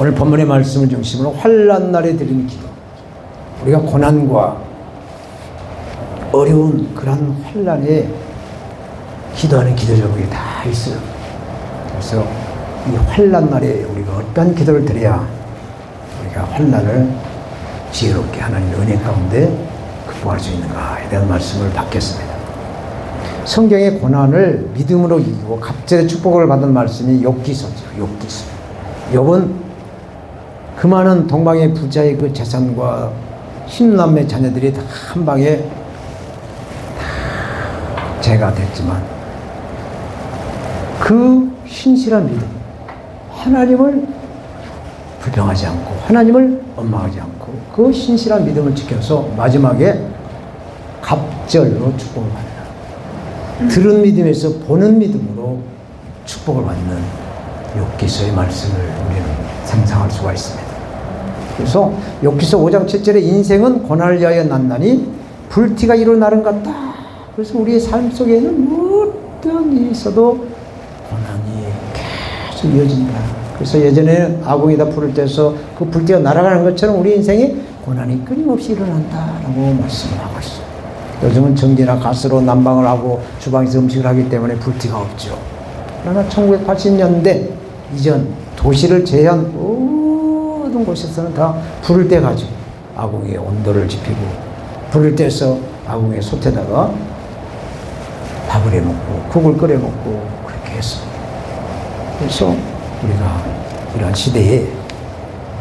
오늘 본문의 말씀을 중심으로 환난 날에 드리는 기도. 우리가 고난과 어려운 그런 환난에 기도하는 기도 제목이 다 있어요. 그래서 이 환난 날에 우리가 어떤 기도를 드려야 우리가 환난을 지혜롭게 하나님의 은혜 가운데 극복할 수 있는가에 대한 말씀을 받겠습니다. 성경의 고난을 믿음으로 이기고 갑절의 축복을 받은 말씀이 욥기서죠. 욥기서. 욥은 그 많은 동방의 부자의 그 재산과 신남의 자녀들이 다 한 방에 다 죄가 됐지만 그 신실한 믿음, 하나님을 불평하지 않고 하나님을 원망하지 않고 그 신실한 믿음을 지켜서 마지막에 갑절로 축복을 받는, 들은 믿음에서 보는 믿음으로 축복을 받는 욥기서의 말씀을 우리는 상상할 수가 있습니다. 그래서 욥기서 5장 7절에 인생은 고난을 위하여 났나니 불티가 이루 나른 같다. 그래서 우리의 삶 속에는 어떤 일이 있어도 고난이 계속 이어진다. 그래서 예전에 아궁이다 불을 떼서 그 불티가 날아가는 것처럼 우리 인생에 고난이 끊임없이 일어난다라고 말씀을 하고 있어요. 요즘은 전기나 가스로 난방을 하고 주방에서 음식을 하기 때문에 불티가 없죠. 그러나 1980년대 이전 도시를 제한 모든 곳에서는 다 불을 떼가지고 아궁이에 온도를 지피고 불을 떼서 아궁이에 솥에다가 밥을 해먹고 국을 끓여 먹고 그렇게 했습니다. 그래서 우리가 이러한 시대에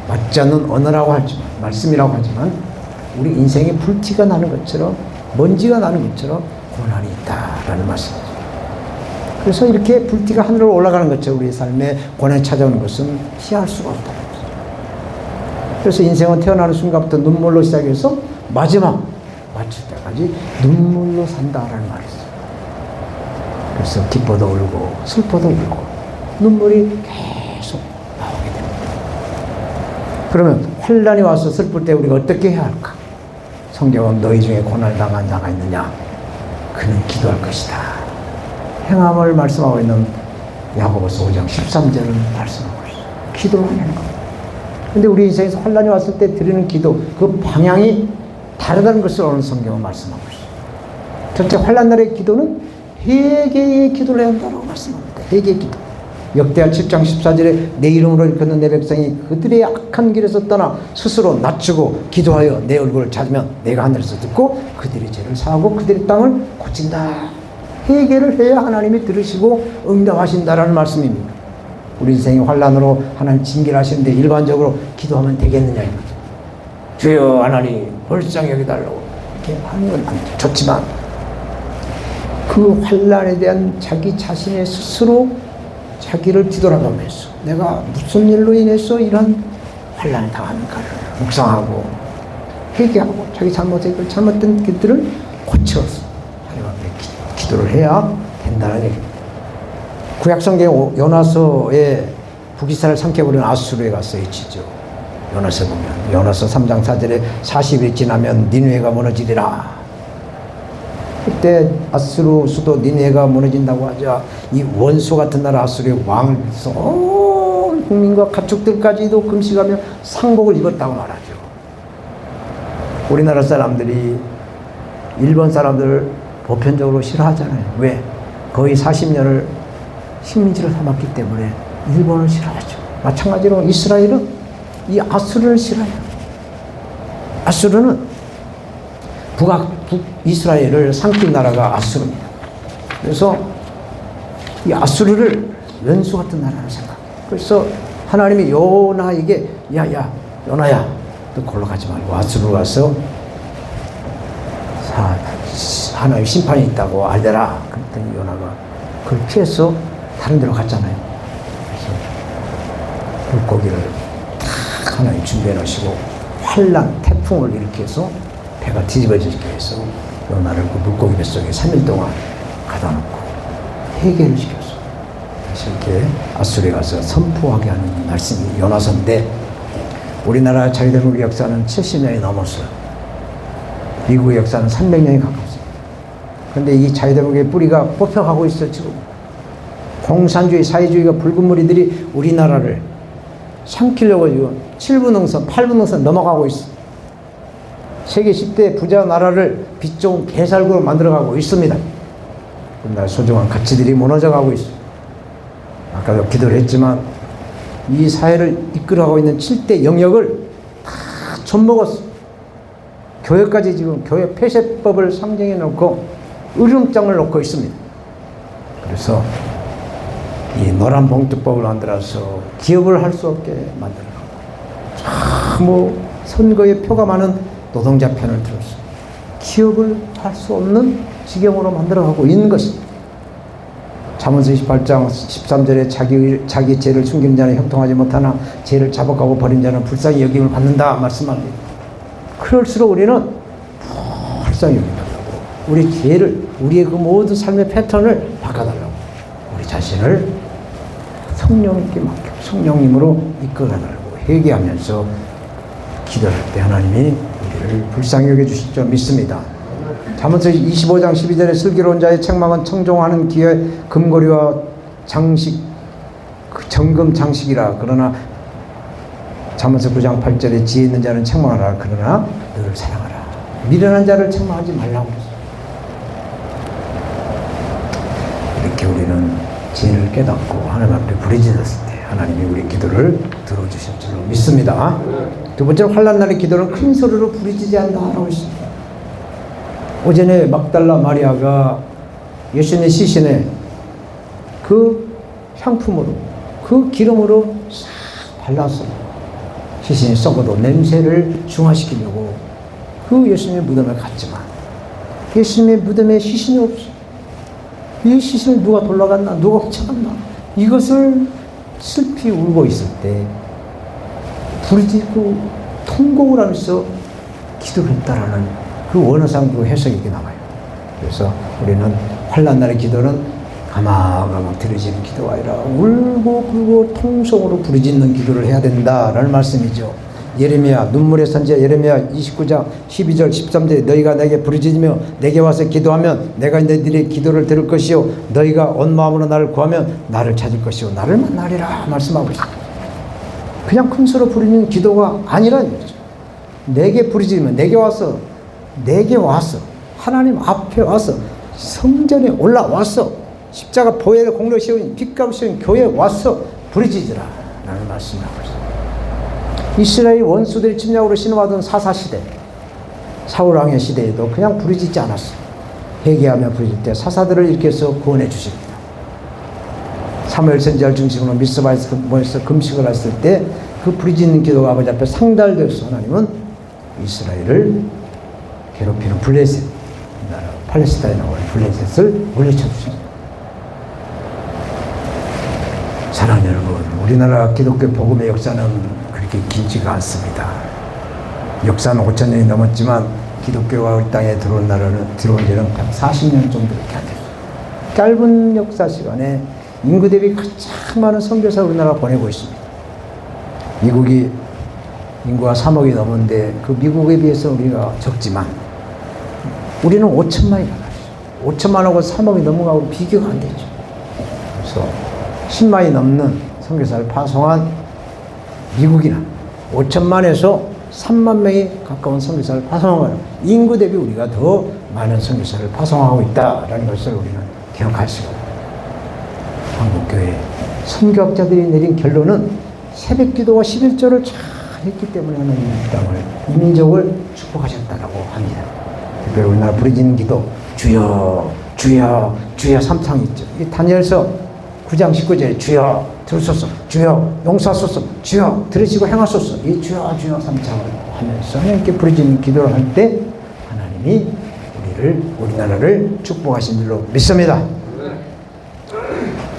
맞지 않는 언어라고 하지만 말씀이라고 하지만 우리 인생에 불티가 나는 것처럼 먼지가 나는 것처럼 고난이 있다라는 말씀이죠. 그래서 이렇게 불티가 하늘로 올라가는 것처럼 우리 삶에 고난이 찾아오는 것은 피할 수가 없다는 거죠. 그래서 인생은 태어나는 순간부터 눈물로 시작해서 마지막 마칠 때까지 눈물로 산다라는 말이 있어요. 그래서 기뻐도 울고 슬퍼도 울고 눈물이 계속 나오게 됩니다. 그러면 환난이 와서 슬플 때 우리가 어떻게 해야 할까? 성경은 너희 중에 고난을 당한 자가 있느냐? 그는 기도할 것이다. 행함을 말씀하고 있는 야고보서 5장 13절을 말씀하고 있어요. 기도를 하는 겁니다. 근데 우리 인생에서 환난이 왔을 때 드리는 기도, 그 방향이 다르다는 것을 오늘 성경은 말씀하고 있어요. 첫째, 환난 날의 기도는 회개의 기도를 해야 한다고 말씀합니다. 회개의 기도. 역대하 7장 14절에 내 이름으로 일컫는 내 백성이 그들의 악한 길에서 떠나 스스로 낮추고 기도하여 내 얼굴을 찾으면 내가 하늘에서 듣고 그들의 죄를 사하고 그들의 땅을 고친다. 회개를 해야 하나님이 들으시고 응답하신다라는 말씀입니다. 우리 인생이 환난으로 하나님 징계를 하시는데 일반적으로 기도하면 되겠느냐 이거죠. 주여 하나님 불쌍히 여기달라고 이렇게 하는 건 좋지만 그 환난에 대한 자기 자신의 스스로 자기를 뒤돌아보면서 내가 무슨 일로 인해서 이런 환난을 당하는가를 묵상하고 회개하고 자기 잘못된 것들을 고쳐서 하나님 앞에 기도를 해야 된다는 얘기입니다. 구약성경 요나서의 북이스라엘 삼켜버린 아수르에 가서 해치죠. 요나서 보면 요나서 3장 4절에 40일 지나면 니느웨가 무너지리라. 그때 아수르 수도 니느웨가 무너진다고 하자 이 원수 같은 나라 아수르의 왕을 비서 온 국민과 가축들까지도 금식하며 상복을 입었다고 말하죠. 우리나라 사람들이 일본 사람들을 보편적으로 싫어하잖아요. 왜? 거의 40년을 식민지를 삼았기 때문에 일본을 싫어하죠. 마찬가지로 이스라엘은 이 아수르를 싫어해요. 아수르는 북이스라엘을 삼킨 나라가 아수르입니다. 그래서 이 아수르를 원수 같은 나라로 생각해요. 그래서 하나님이 요나에게 야야 요나야 너 골로 가지 말고 아수르로 가서 하나님의 심판이 있다고 알려라. 그랬더니 요나가 그걸 피해서 다른 데로 갔잖아요. 그래서 물고기를 탁 하나님 준비해 놓으시고 환난, 태풍을 일으켜서 배가 뒤집어지게 해서 요나를 그 물고기 뱃속에 3일 동안 가다 놓고 회개를 시켰어. 다시 이렇게 아수르에 가서 선포하게 하는 말씀이 요나서인데 우리나라 자유대국의 역사는 70년이 넘었어요. 미국의 역사는 300년이 가깝습니다. 그런데 이 자유대국의 뿌리가 뽑혀가고 있어요. 지금 공산주의, 사회주의가 붉은 무리들이 우리나라를 삼키려고 지금 7분 능선, 8분 능선 넘어가고 있어. 세계 10대 부자 나라를 빛 좋은 개살구로 만들어가고 있습니다. 우리나라 소중한 가치들이 무너져가고 있어. 아까도 기도를 했지만 이 사회를 이끌어가고 있는 7대 영역을 다 젖먹었어. 교회까지 지금 교회 폐쇄법을 상정해 놓고 으름장을 놓고 있습니다. 그래서 이 노란 봉투법을 만들어서 기업을 할 수 없게 만들어가고, 뭐 선거에 표가 많은 노동자 편을 들어서 기업을 할 수 없는 지경으로 만들어가고 있는 것입니다. 잠언서 28장 13절에 자기 죄를 숨기는 자는 형통하지 못하나 죄를 자복하고 버린 자는 불쌍히 여김을 받는다 말씀합니다. 그럴수록 우리는 불쌍히 여김을 우리 죄를, 우리의 그 모든 삶의 패턴을 바꿔달라고, 우리 자신을 성령님께 맡겨 성령님으로 이끌어달라고 회개하면서 기도할 때 하나님이 우리를 불쌍히 여겨주실 줄 믿습니다. 잠언서 25장 12절에 슬기로운 자의 책망은 청종하는 기회 금고리와 장식, 그 정금 장식이라. 그러나 잠언서 9장 8절에 지혜 있는 자는 책망하라. 그러나 너를 사랑하라. 미련한 자를 책망하지 말라고 그랬어요. 이렇게 우리는 죄를 깨닫고 하나님 앞에 부르짖었을 때 하나님이 우리 기도를 들어주실 줄로 믿습니다. 두 번째로 환난 날의 기도는 큰 소리로 부르짖어야 한다고 했습니다. 오전에 막달라 마리아가 예수님의 시신에 그 향품으로, 그 기름으로 싹 발라서 시신이 썩어도 냄새를 중화시키려고 그 예수님의 무덤에 갔지만 예수님의 무덤에 시신이 없어. 이 시신을 누가 돌아갔나, 누가 훔쳐갔나, 이것을 슬피 울고 있을 때 부르짖고 통곡을 하면서 기도를 했다라는 그 원어상 그 해석이 이렇게 나와요. 그래서 우리는 환난 날의 기도는 가마가마 들어지는 기도가 아니라 울고 굴고 통성으로 부르짖는 기도를 해야 된다라는 말씀이죠. 예레미야, 눈물의 선지자 예레미야 29장 12절 13절에 너희가 내게 부르짖으며 내게 와서 기도하면 내가 너희들의 기도를 들을 것이요 너희가 온 마음으로 나를 구하면 나를 찾을 것이요 나를 만나리라 말씀하고 있습니다. 그냥 큰 소리로 부르짖는 기도가 아니라는 거죠. 내게 부르짖으면 내게 와서 하나님 앞에 와서 성전에 올라와서 십자가 보혈의 공로 세운 빛값을 세운 교회에 와서 부르짖으라 라는 말씀을 하고 있습니다. 이스라엘 원수들이 침략으로 신음하던 사사시대, 사울왕의 시대에도 그냥 부르짖지 않았어요. 회개하며 부르짖을 때 사사들을 일으켜서 구원해 주십니다. 사무엘 선지자를 중심으로 미스바에서 모여서 금식을 했을 때 그 부르짖는 기도가 아버지 앞에 상달되어서 하나님은 이스라엘을 괴롭히는 블레셋, 나라 팔레스타인에 나올 블레셋을 물리쳐 주십니다. 사랑하는 여러분, 우리나라 기독교 복음의 역사는 그렇게 길지가 않습니다. 역사는 5,000년이 넘었지만 기독교가 우리 땅에 들어온 지는 140년 정도밖에 안 됐어요. 짧은 역사 시간에 인구 대비 가장 많은 선교사를 우리나라가 보내고 있습니다. 미국이 인구가 3억이 넘는데 그 미국에 비해서 우리가 적지만 우리는 5천만이 나가죠. 5천만하고 3억이 넘어가고 비교가 안 되죠. 그래서 10만이 넘는 선교사를 파송한 미국이나 5천만에서 3만 명이 가까운 선교사를 파송한 거예요. 인구 대비 우리가 더 많은 선교사를 파송하고 있다라는 것을 우리는 기억할 수가 있습니다. 한국교회 선교학자들이 내린 결론은 새벽기도와 11조를 잘 했기 때문에 하나님이 이 땅을, 이 민족을 축복하셨다라고 합니다. 특별히 우리나라 부르짖는 기도, 주여 주여 주여 삼창이 있죠. 이 다니엘서 9장 19절에 주여 들으소서, 주여 용서하소서, 주여 들으시고 행하소서, 이 주여 주여 삼창을 하면서 하나님께 부르짖는 기도를 할 때 하나님이 우리나라를 축복하신 줄로 믿습니다.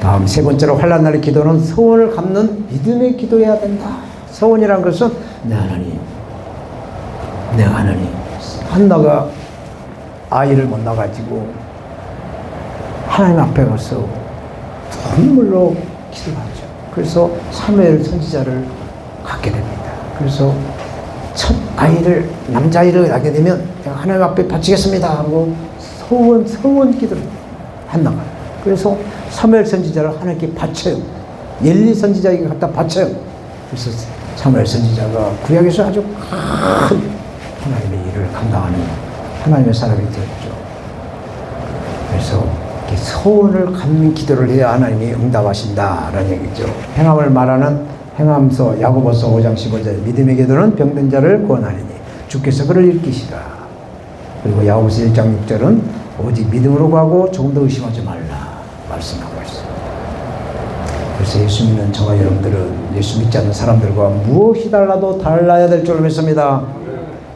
다음 세 번째로 환난 날의 기도는 소원을 갚는 믿음의 기도해야 된다. 소원이란 것은 내 하나님 한나가 아이를 못 낳아가지고 하나님 앞에 가서 눈물로 기도하죠. 그래서 사무엘 선지자를 갖게 됩니다. 그래서 첫 아이를, 남자아이를 낳게 되면 하나님 앞에 바치겠습니다 하고 소원 기도를 한나가. 그래서 사무엘 선지자를 하나님께 바쳐요. 엘리 선지자에게 갖다 바쳐요. 그래서 사무엘 선지자가 구약에서 아주 큰 하나님의 일을 감당하는 하나님의 사람이 되었죠. 그래서 이렇게 소원을 갖는 기도를 해야 하나님이 응답하신다라는 얘기죠. 행함을 말하는 행함서 야고보서 5장 15절 믿음의 기도는 병든 자를 구원하리니 주께서 그를 일으키시라. 그리고 야고보서 1장 6절은 오직 믿음으로 구하고 조금도 의심하지 말라 말씀하고 있어요. 그래서 예수 믿는 저와 여러분들은 예수 믿지 않는 사람들과 무엇이 달라도 달라야 될 줄로 믿습니다.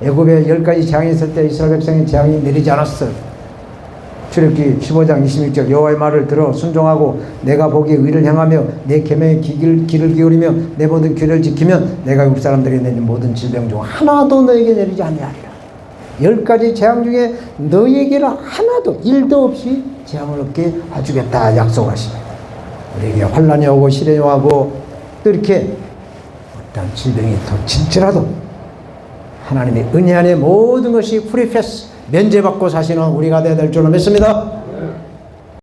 애굽에 10가지 재앙이 있을 때 이스라엘 백성의 재앙이 내리지 않았어요. 출애굽기 15장 26절 여호와의 말을 들어 순종하고 내가 보기에 의를 행하며 내 계명에 귀를 기울이며 내 모든 규례를 지키면 내가 애굽 사람들에게 내린 모든 질병 중 하나도 너에게 내리지 아니하리라. 10가지 재앙 중에 너에게는 하나도 1도 없이 재앙을 없게 해주겠다 약속하십니다. 우리에게 환난이 오고 시련이 오고 또 이렇게 어떤 질병이 닥칠지라도 하나님의 은혜 안에 모든 것이 프리패스 면제받고 사시는 우리가 되어야 될 줄로 믿습니다.